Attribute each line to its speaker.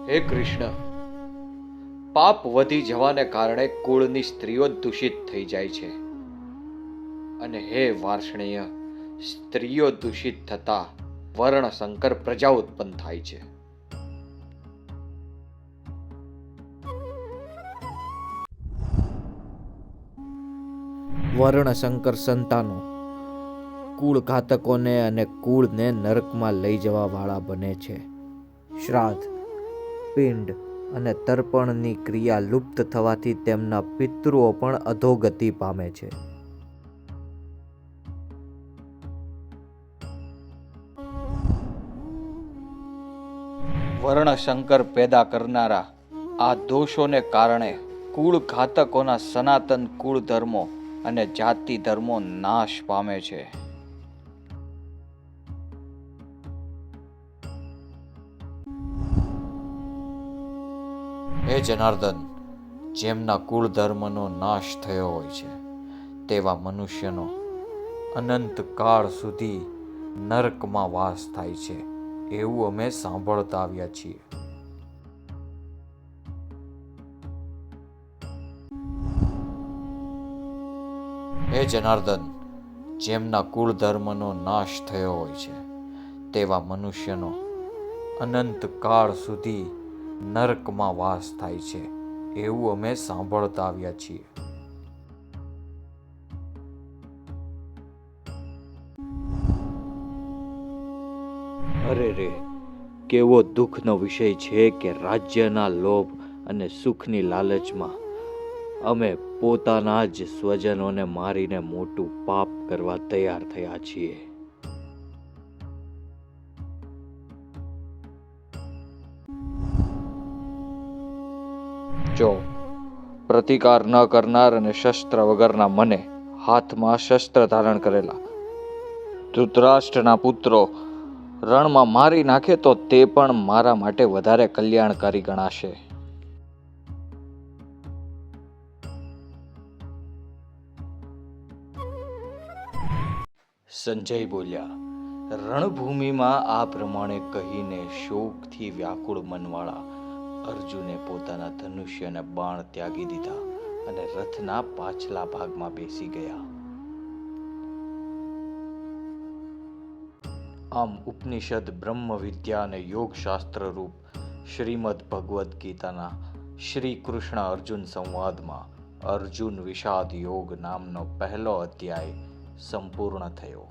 Speaker 1: હે કૃષ્ણ, પાપ વધી જવાને કારણે કુળની સ્ત્રીઓ દૂષિત થઈ જાય છે, અને હે વાર્ષ્ણેય, સ્ત્રીઓ દૂષિત થતા વર્ણશંકર પ્રજા ઉત્પન્ન થાય છે.
Speaker 2: વર્ણશંકર સંતાનો કુળ ઘાતકોને અને કુળને નરકમાં લઈ જવા વાળા બને છે. શ્રાદ્ધ, પિંડ અને તર્પણની ક્રિયા લુપ્ત થવાથી તેમના પિતૃઓ પણ અધોગતિ પામે છે.
Speaker 1: વર્ણશંકર પેદા કરનારા આ દોષોને કારણે કુળ ઘાતકોના સનાતન કુળ ધર્મો અને જાતિ ધર્મો નાશ પામે છે. હે જનાર્દન, જેમના કુળ ધર્મનો નાશ થયો હોય છે તેવા મનુષ્યનો અનંત કાળ સુધી નરકમાં વાસ થાય છે, એવું અમે સાંભળતા આવ્યા છીએ. હે જનાર્દન, જેમના કુળ ધર્મનો નાશ થયો હોય છે તેવા મનુષ્યનો અનંત કાળ સુધી નરકમાં વાસ થાય છે, એવું અમે સાંભળતા આવ્યા છીએ.
Speaker 2: અરે રે, કેવો દુઃખનો વિષય છે કે રાજ્યના લોભ અને સુખની લાલચમાં અમે પોતાના જ સ્વજનોને મારીને મોટું પાપ કરવા તૈયાર થયા છીએ.
Speaker 1: જો પ્રતિકાર ન કરનાર અને શસ્ત્ર વગરના મને હાથમાં શસ્ત્ર ધારણ કરેલા ધૃતરાષ્ટ્રના પુત્રો રણમાં મારી નાખે તો તે પણ મારા માટે વધારે કલ્યાણકારી ગણાશે. સંજય બોલ્યા, રણભૂમિમાં આ પ્રમાણે કહીને શોકથી વ્યાકુળ મનવાળા અર્જુને પોતાના ધનુષ્ય અને બાણ ત્યાગી દીધા અને રથના પાછલા ભાગમાં બેસી ગયા. આમ ઉપનિષદ, બ્રહ્મ વિદ્યા અને યોગશાસ્ત્ર રૂપ શ્રીમદ ભગવદ્ ગીતાના શ્રી કૃષ્ણ અર્જુન સંવાદમાં અર્જુન વિષાદ યોગ નામનો પહેલો અધ્યાય સંપૂર્ણ થયો.